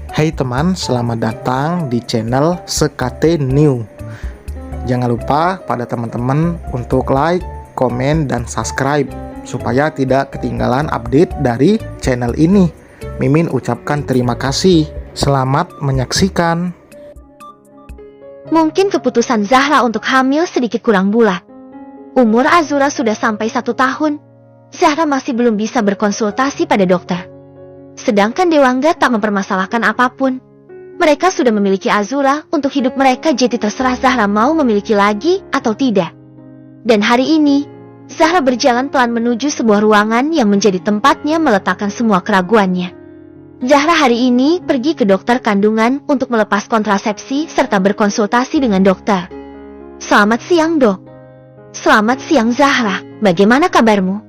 Hai teman, selamat datang di channel Sekate New. Jangan lupa pada teman-teman untuk like, komen, dan subscribe supaya tidak ketinggalan update dari channel ini. Mimin ucapkan terima kasih. Selamat menyaksikan. Mungkin keputusan Zahra untuk hamil sedikit kurang bulat. Umur Azura sudah sampai 1 tahun. Zahra masih belum bisa berkonsultasi pada dokter. Sedangkan Dewangga tak mempermasalahkan apapun. Mereka sudah memiliki Azura untuk hidup mereka, jadi terserah Zahra mau memiliki lagi atau tidak. Dan hari ini, Zahra berjalan pelan menuju sebuah ruangan yang menjadi tempatnya meletakkan semua keraguannya. Zahra hari ini pergi ke dokter kandungan untuk melepas kontrasepsi serta berkonsultasi dengan dokter. Selamat siang, Dok. Selamat siang, Zahra. Bagaimana kabarmu?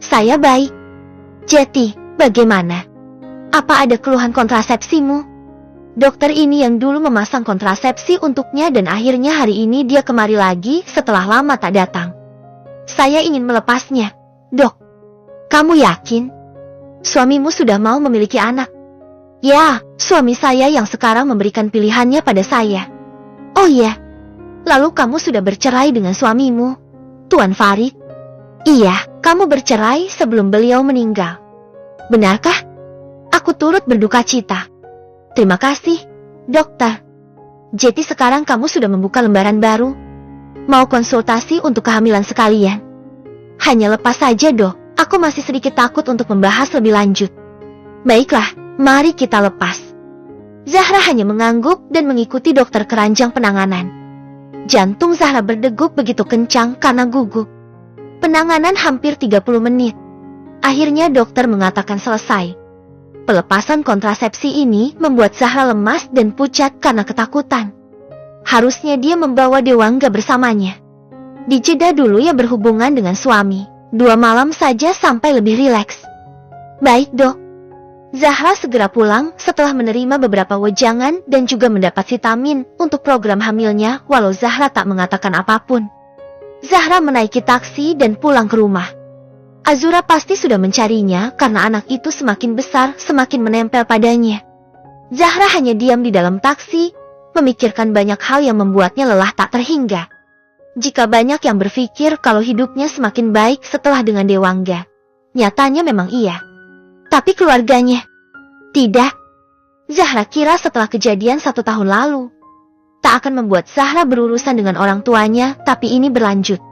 Saya baik. Jeti, bagaimana? Apa ada keluhan kontrasepsimu? Dokter ini yang dulu memasang kontrasepsi untuknya dan akhirnya hari ini dia kemari lagi setelah lama tak datang. Saya ingin melepasnya. Dok, kamu yakin? Suamimu sudah mau memiliki anak? Ya, suami saya yang sekarang memberikan pilihannya pada saya. Oh iya, lalu kamu sudah bercerai dengan suamimu, Tuan Farid? Iya, kamu bercerai sebelum beliau meninggal. Benarkah? Aku turut berduka cita. Terima kasih, dokter. Jadi sekarang kamu sudah membuka lembaran baru. Mau konsultasi untuk kehamilan sekalian? Hanya lepas saja, Dok. Aku masih sedikit takut untuk membahas lebih lanjut. Baiklah, mari kita lepas. Zahra hanya mengangguk dan mengikuti dokter keranjang penanganan. Jantung Zahra berdegup begitu kencang karena gugup. Penanganan hampir 30 menit. Akhirnya dokter mengatakan selesai. Pelepasan kontrasepsi ini membuat Zahra lemas dan pucat karena ketakutan. Harusnya dia membawa Dewangga bersamanya. Dijeda dulu ya berhubungan dengan suami. 2 malam saja sampai lebih rileks. Baik, Dok. Zahra segera pulang setelah menerima beberapa wejangan dan juga mendapat vitamin untuk program hamilnya walau Zahra tak mengatakan apapun. Zahra menaiki taksi dan pulang ke rumah. Azura pasti sudah mencarinya karena anak itu semakin besar semakin menempel padanya. Zahra hanya diam di dalam taksi, memikirkan banyak hal yang membuatnya lelah tak terhingga. Jika banyak yang berpikir kalau hidupnya semakin baik setelah dengan Dewangga, nyatanya memang iya. Tapi keluarganya, tidak. Zahra kira setelah kejadian 1 tahun lalu, tak akan membuat Zahra berurusan dengan orang tuanya, tapi ini berlanjut.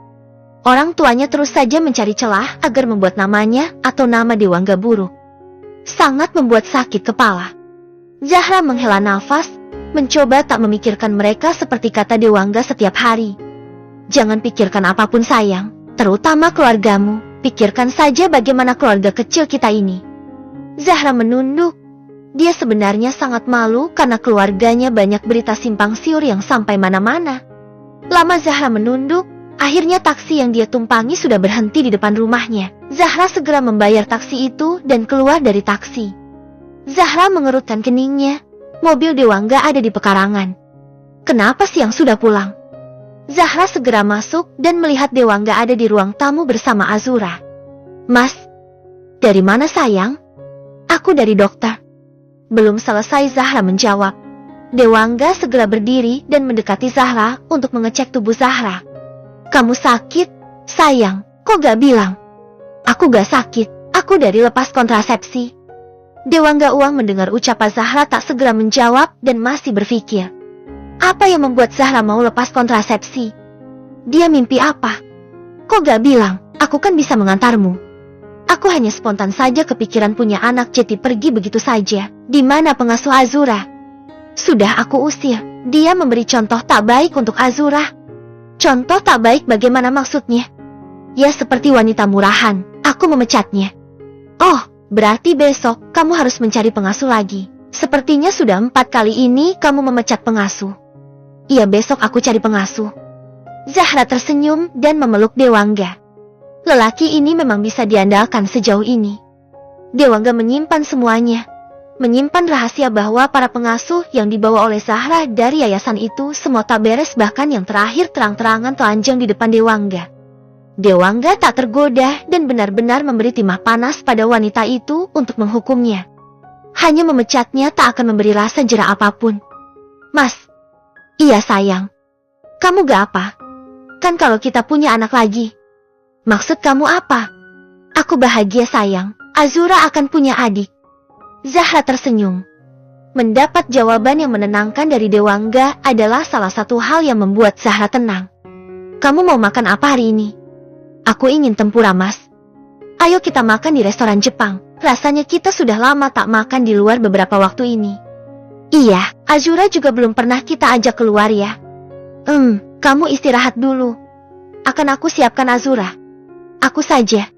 Orang tuanya terus saja mencari celah agar membuat namanya atau nama Dewangga buruk. Sangat membuat sakit kepala. Zahra menghela nafas, mencoba tak memikirkan mereka seperti kata Dewangga setiap hari. Jangan pikirkan apapun sayang, terutama keluargamu. Pikirkan saja bagaimana keluarga kecil kita ini. Zahra menunduk. Dia sebenarnya sangat malu karena keluarganya banyak berita simpang siur yang sampai mana-mana. Lama Zahra menunduk. Akhirnya taksi yang dia tumpangi sudah berhenti di depan rumahnya. Zahra segera membayar taksi itu dan keluar dari taksi. Zahra mengerutkan keningnya. Mobil Dewangga ada di pekarangan. Kenapa siang sudah pulang? Zahra segera masuk dan melihat Dewangga ada di ruang tamu bersama Azura. Mas, dari mana sayang? Aku dari dokter. Belum selesai Zahra menjawab. Dewangga segera berdiri dan mendekati Zahra untuk mengecek tubuh Zahra. Kamu sakit? Sayang, kok gak bilang? Aku gak sakit, aku dari lepas kontrasepsi. Dewangga Uang mendengar ucapan Zahra tak segera menjawab dan masih berpikir. Apa yang membuat Zahra mau lepas kontrasepsi? Dia mimpi apa? Kok gak bilang, aku kan bisa mengantarmu. Aku hanya spontan saja kepikiran punya anak jadi pergi begitu saja. Di mana pengasuh Azura? Sudah aku usir, dia memberi contoh tak baik untuk Azura. Contoh tak baik bagaimana maksudnya? Ya seperti wanita murahan, aku memecatnya. Oh, berarti besok kamu harus mencari pengasuh lagi. Sepertinya sudah 4 kali ini kamu memecat pengasuh. Iya besok aku cari pengasuh. Zahra tersenyum dan memeluk Dewangga. Lelaki ini memang bisa diandalkan sejauh ini. Dewangga menyimpan semuanya. Menyimpan rahasia bahwa para pengasuh yang dibawa oleh Zahra dari yayasan itu semua tak beres, bahkan yang terakhir terang-terangan telanjang di depan Dewangga. Dewangga tak tergoda dan benar-benar memberi timah panas pada wanita itu untuk menghukumnya. Hanya memecatnya tak akan memberi rasa jera apapun. Mas. Iya sayang. Kamu gak apa? Kan kalau kita punya anak lagi. Maksud kamu apa? Aku bahagia sayang. Azura akan punya adik. Zahra tersenyum. Mendapat jawaban yang menenangkan dari Dewangga adalah salah satu hal yang membuat Zahra tenang. Kamu mau makan apa hari ini? Aku ingin tempura mas. Ayo kita makan di restoran Jepang. Rasanya kita sudah lama tak makan di luar beberapa waktu ini. Iya, Azura juga belum pernah kita ajak keluar ya. Kamu istirahat dulu. Akan aku siapkan Azura. Aku saja.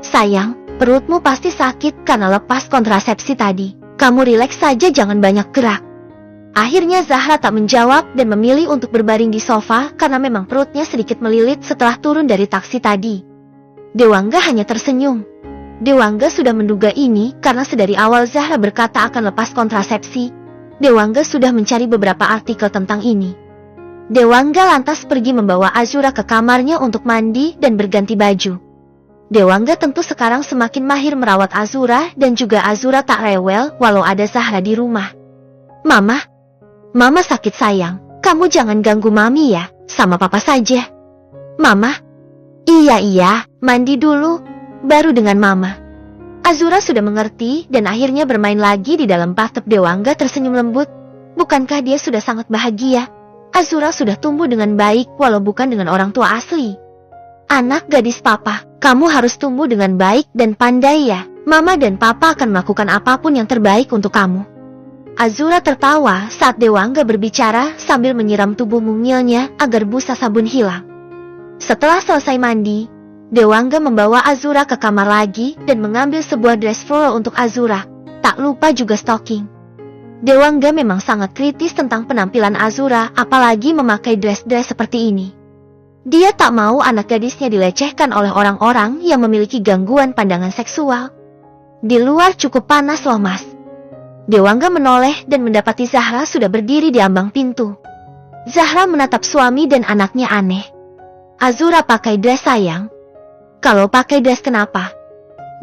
Sayang, perutmu pasti sakit karena lepas kontrasepsi tadi. Kamu rileks saja, jangan banyak gerak. Akhirnya Zahra tak menjawab dan memilih untuk berbaring di sofa karena memang perutnya sedikit melilit setelah turun dari taksi tadi. Dewangga hanya tersenyum. Dewangga sudah menduga ini karena sedari awal Zahra berkata akan lepas kontrasepsi. Dewangga sudah mencari beberapa artikel tentang ini. Dewangga lantas pergi membawa Azura ke kamarnya untuk mandi dan berganti baju. Dewangga tentu sekarang semakin mahir merawat Azura dan juga Azura tak rewel walau ada Zahra di rumah. Mama sakit sayang. Kamu jangan ganggu Mami ya, sama Papa saja. Mama? Iya, mandi dulu, baru dengan Mama. Azura sudah mengerti dan akhirnya bermain lagi di dalam bathtub. Dewangga tersenyum lembut. Bukankah dia sudah sangat bahagia? Azura sudah tumbuh dengan baik walau bukan dengan orang tua asli. Anak gadis Papa, kamu harus tumbuh dengan baik dan pandai ya. Mama dan Papa akan melakukan apapun yang terbaik untuk kamu. Azura tertawa saat Dewangga berbicara sambil menyiram tubuh mungilnya agar busa sabun hilang. Setelah selesai mandi, Dewangga membawa Azura ke kamar lagi dan mengambil sebuah dress floral untuk Azura. Tak lupa juga stocking. Dewangga memang sangat kritis tentang penampilan Azura, apalagi memakai dress-dress seperti ini. Dia tak mau anak gadisnya dilecehkan oleh orang-orang yang memiliki gangguan pandangan seksual. Di luar cukup panas loh mas. Dewangga menoleh dan mendapati Zahra sudah berdiri di ambang pintu. Zahra menatap suami dan anaknya aneh. Azura pakai dress sayang. Kalau pakai dress kenapa?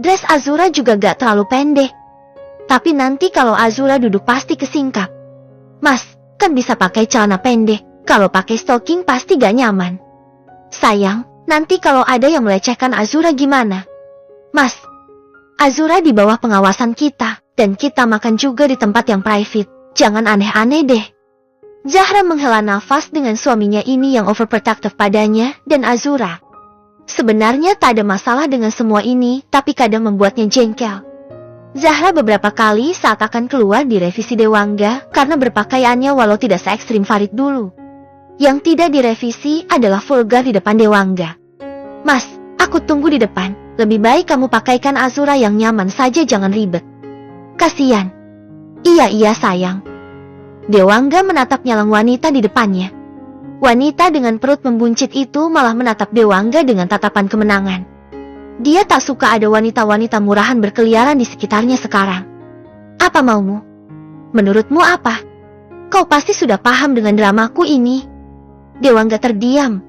Dress Azura juga gak terlalu pendek. Tapi nanti kalau Azura duduk pasti kesingkap. Mas, kan bisa pakai celana pendek. Kalau pakai stocking pasti gak nyaman. Sayang, nanti kalau ada yang melecehkan Azura gimana? Mas, Azura di bawah pengawasan kita, dan kita makan juga di tempat yang private. Jangan aneh-aneh deh. Zahra menghela nafas dengan suaminya ini yang overprotective padanya dan Azura. Sebenarnya tak ada masalah dengan semua ini, tapi kadang membuatnya jengkel. Zahra beberapa kali saat akan keluar di revisi Dewangga karena berpakaiannya walau tidak se-ekstrim Farid dulu. Yang tidak direvisi adalah vulgar di depan Dewangga. Mas, aku tunggu di depan. Lebih baik kamu pakaikan Azura yang nyaman saja, jangan ribet. Kasian. Iya sayang. Dewangga menatap nyalang wanita di depannya. Wanita dengan perut membuncit itu malah menatap Dewangga dengan tatapan kemenangan. Dia tak suka ada wanita-wanita murahan berkeliaran di sekitarnya sekarang. Apa maumu? Menurutmu apa? Kau pasti sudah paham dengan dramaku ini. Dewangga terdiam.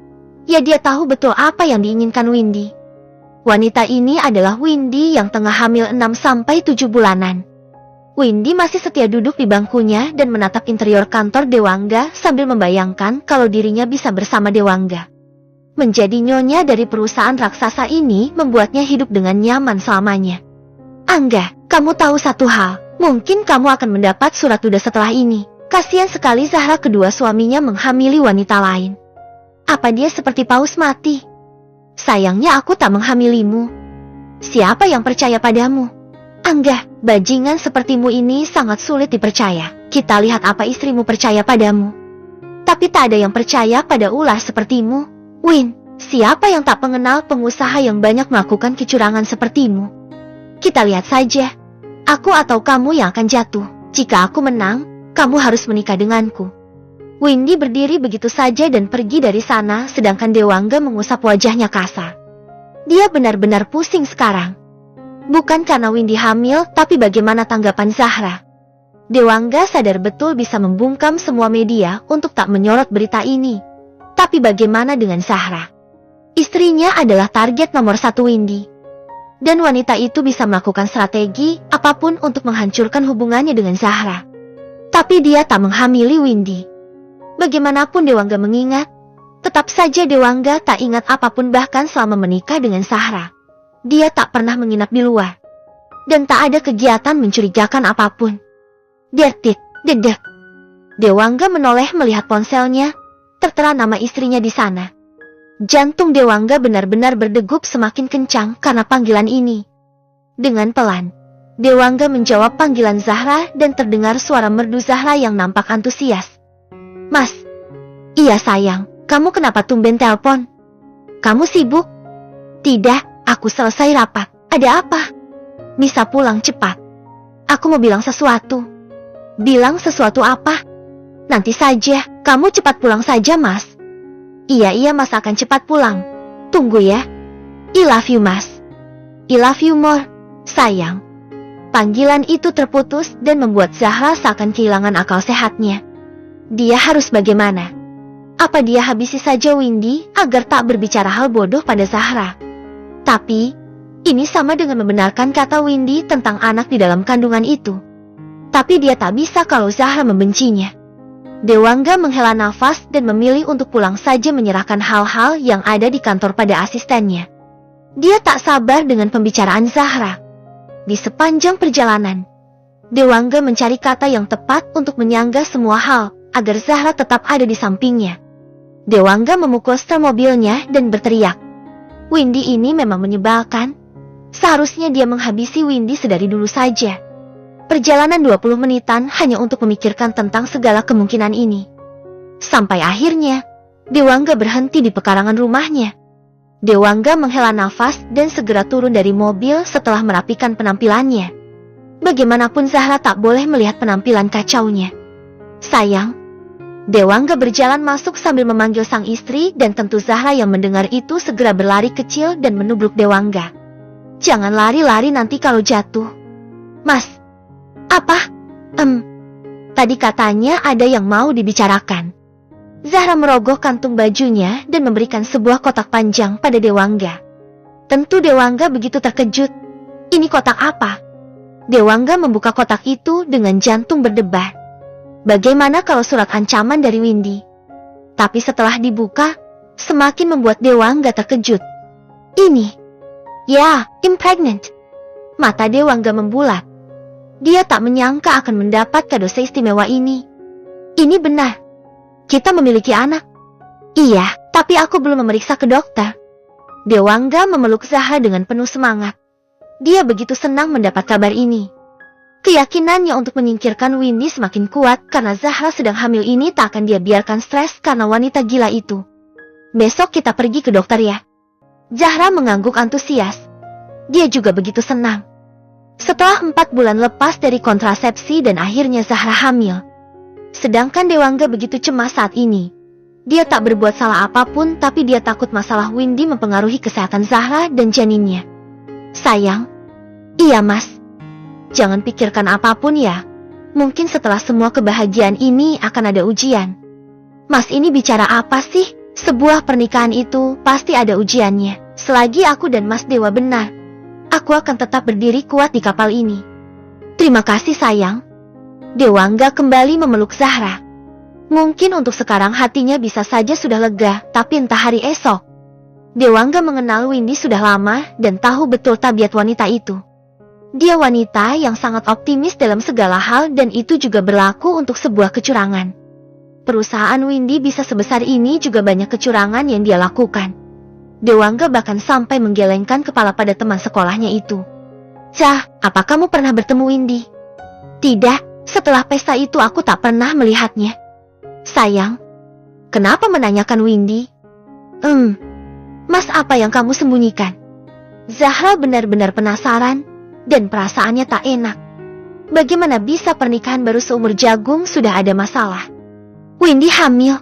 Ya, dia tahu betul apa yang diinginkan Windy. Wanita ini adalah Windy yang tengah hamil 6-7 bulanan. Windy masih setia duduk di bangkunya dan menatap interior kantor Dewangga sambil membayangkan kalau dirinya bisa bersama Dewangga. Menjadi nyonya dari perusahaan raksasa ini membuatnya hidup dengan nyaman selamanya. Angga, kamu tahu satu hal, mungkin kamu akan mendapat surat tugas setelah ini. Kasian sekali Zahra kedua suaminya menghamili wanita lain. Apa dia seperti paus mati? Sayangnya aku tak menghamilimu. Siapa yang percaya padamu? Angga, bajingan sepertimu ini sangat sulit dipercaya. Kita lihat apa istrimu percaya padamu. Tapi tak ada yang percaya pada ular sepertimu. Win, siapa yang tak mengenal pengusaha yang banyak melakukan kecurangan sepertimu? Kita lihat saja. Aku atau kamu yang akan jatuh. Jika aku menang, kamu harus menikah denganku. Windy berdiri begitu saja dan pergi dari sana, sedangkan Dewangga mengusap wajahnya kasar. Dia benar-benar pusing sekarang. Bukan karena Windy hamil, tapi bagaimana tanggapan Zahra. Dewangga sadar betul bisa membungkam semua media untuk tak menyorot berita ini. Tapi bagaimana dengan Zahra? Istrinya adalah target nomor 1 Windy. Dan wanita itu bisa melakukan strategi apapun untuk menghancurkan hubungannya dengan Zahra. Tapi dia tak menghamili Windy. Bagaimanapun Dewangga mengingat, tetap saja Dewangga tak ingat apapun bahkan selama menikah dengan Zahra. Dia tak pernah menginap di luar. Dan tak ada kegiatan mencurigakan apapun. Detik, dedek. Dewangga menoleh melihat ponselnya, tertera nama istrinya di sana. Jantung Dewangga benar-benar berdegup semakin kencang karena panggilan ini. Dengan pelan, Dewangga menjawab panggilan Zahra dan terdengar suara merdu Zahra yang nampak antusias. Mas. Iya sayang, kamu kenapa tumben telepon? Kamu sibuk? Tidak, aku selesai rapat. Ada apa? Bisa pulang cepat. Aku mau bilang sesuatu. Bilang sesuatu apa? Nanti saja, kamu cepat pulang saja mas. Iya mas akan cepat pulang. Tunggu ya. I love you mas. I love you more, sayang. Panggilan itu terputus dan membuat Zahra seakan kehilangan akal sehatnya. Dia harus bagaimana? Apa dia habisi saja Windy agar tak berbicara hal bodoh pada Zahra? Tapi, ini sama dengan membenarkan kata Windy tentang anak di dalam kandungan itu. Tapi dia tak bisa kalau Zahra membencinya. Dewangga menghela nafas dan memilih untuk pulang saja menyerahkan hal-hal yang ada di kantor pada asistennya. Dia tak sabar dengan pembicaraan Zahra. Di sepanjang perjalanan, Dewangga mencari kata yang tepat untuk menyangga semua hal, agar Zahra tetap ada di sampingnya. Dewangga memukul setir mobilnya dan berteriak. Windy ini memang menyebalkan. Seharusnya dia menghabisi Windy sedari dulu saja. Perjalanan 20 menitan hanya untuk memikirkan tentang segala kemungkinan ini. Sampai akhirnya, Dewangga berhenti di pekarangan rumahnya. Dewangga menghela nafas dan segera turun dari mobil setelah merapikan penampilannya. Bagaimanapun Zahra tak boleh melihat penampilan kacaunya. Sayang. Dewangga berjalan masuk sambil memanggil sang istri dan tentu Zahra yang mendengar itu segera berlari kecil dan menubruk Dewangga. Jangan lari-lari nanti kalau jatuh. Mas. Apa? Tadi katanya ada yang mau dibicarakan. Zahra merogoh kantung bajunya dan memberikan sebuah kotak panjang pada Dewangga. Tentu Dewangga begitu terkejut. Ini kotak apa? Dewangga membuka kotak itu dengan jantung berdebar. Bagaimana kalau surat ancaman dari Windy? Tapi setelah dibuka, semakin membuat Dewangga terkejut. Ini. Ya, impregnant. Mata Dewangga membulat. Dia tak menyangka akan mendapat kado seistimewa ini. Ini benar. Kita memiliki anak. Iya, tapi aku belum memeriksa ke dokter. Dewangga memeluk Zahra dengan penuh semangat. Dia begitu senang mendapat kabar ini. Keyakinannya untuk menyingkirkan Windy semakin kuat karena Zahra sedang hamil ini tak akan dia biarkan stres karena wanita gila itu. Besok kita pergi ke dokter ya. Zahra mengangguk antusias. Dia juga begitu senang. Setelah 4 bulan lepas dari kontrasepsi dan akhirnya Zahra hamil. Sedangkan Dewangga begitu cemas saat ini. Dia tak berbuat salah apapun tapi dia takut masalah Windy mempengaruhi kesehatan Zahra dan janinnya. Sayang. Iya mas. Jangan pikirkan apapun ya. Mungkin setelah semua kebahagiaan ini akan ada ujian. Mas ini bicara apa sih? Sebuah pernikahan itu pasti ada ujiannya. Selagi aku dan Mas Dewa benar, aku akan tetap berdiri kuat di kapal ini. Terima kasih sayang. Dewangga kembali memeluk Zahra. Mungkin untuk sekarang hatinya bisa saja sudah lega, tapi entah hari esok. Dewangga mengenal Windy sudah lama dan tahu betul tabiat wanita itu. Dia wanita yang sangat optimis dalam segala hal dan itu juga berlaku untuk sebuah kecurangan. Perusahaan Windy bisa sebesar ini juga banyak kecurangan yang dia lakukan. Dewangga bahkan sampai menggelengkan kepala pada teman sekolahnya itu. Cah, apa kamu pernah bertemu Windy? Tidak, setelah pesta itu aku tak pernah melihatnya. Sayang, kenapa menanyakan Windy? Mas apa yang kamu sembunyikan? Zahra benar-benar penasaran dan perasaannya tak enak. Bagaimana bisa pernikahan baru seumur jagung sudah ada masalah? Windy hamil.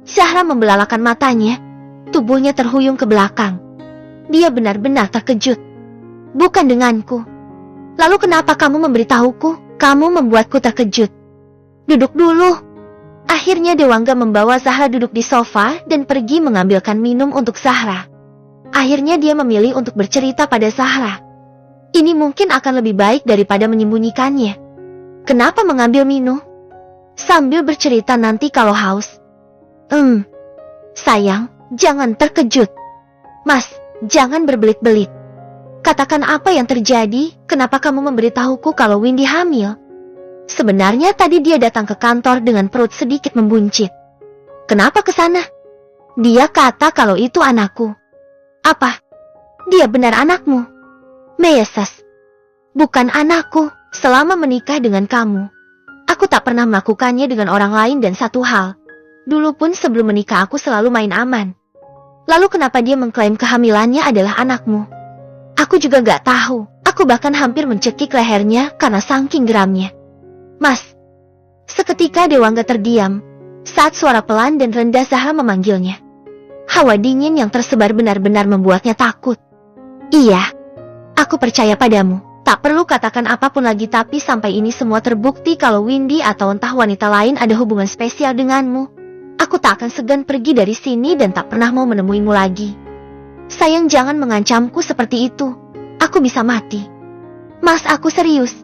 Zahra membelalakan matanya, tubuhnya terhuyung ke belakang. Dia benar-benar terkejut. Bukan denganku. Lalu kenapa kamu memberitahuku? Kamu membuatku terkejut. Duduk dulu. Akhirnya Dewangga membawa Zahra duduk di sofa dan pergi mengambilkan minum untuk Zahra. Akhirnya dia memilih untuk bercerita pada Zahra. Ini mungkin akan lebih baik daripada menyembunyikannya. Kenapa mengambil minum? Sambil bercerita nanti kalau haus. Sayang, jangan terkejut. Mas, jangan berbelit-belit. Katakan apa yang terjadi, kenapa kamu memberitahuku kalau Windy hamil? Sebenarnya tadi dia datang ke kantor dengan perut sedikit membuncit. Kenapa ke sana? Dia kata kalau itu anakku. Apa? Dia benar anakmu? Meyeses. Bukan anakku, selama menikah dengan kamu. Aku tak pernah melakukannya dengan orang lain dan satu hal. Dulu pun sebelum menikah aku selalu main aman. Lalu kenapa dia mengklaim kehamilannya adalah anakmu? Aku juga gak tahu. Aku bahkan hampir mencekik lehernya karena saking geramnya. Mas. Seketika Dewangga terdiam saat suara pelan dan rendah Zahra memanggilnya. Hawa dingin yang tersebar benar-benar membuatnya takut. Iya, aku percaya padamu. Tak perlu katakan apapun lagi, tapi sampai ini semua terbukti kalau Windy atau entah wanita lain ada hubungan spesial denganmu, aku tak akan segan pergi dari sini dan tak pernah mau menemuimu lagi. Sayang, jangan mengancamku seperti itu. Aku bisa mati. Mas, aku serius.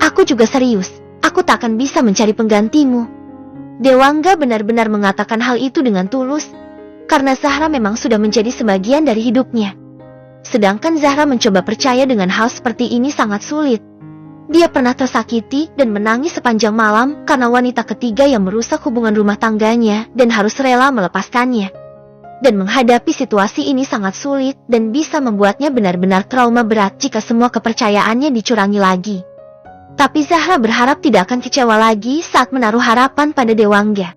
Aku juga serius. Aku tak akan bisa mencari penggantimu. Dewangga benar-benar mengatakan hal itu dengan tulus, karena Zahra memang sudah menjadi sebagian dari hidupnya. Sedangkan Zahra mencoba percaya dengan hal seperti ini sangat sulit. Dia pernah tersakiti dan menangis sepanjang malam karena wanita ketiga yang merusak hubungan rumah tangganya dan harus rela melepaskannya. Dan menghadapi situasi ini sangat sulit dan bisa membuatnya benar-benar trauma berat jika semua kepercayaannya dicurangi lagi. Tapi Zahra berharap tidak akan kecewa lagi saat menaruh harapan pada Dewangga.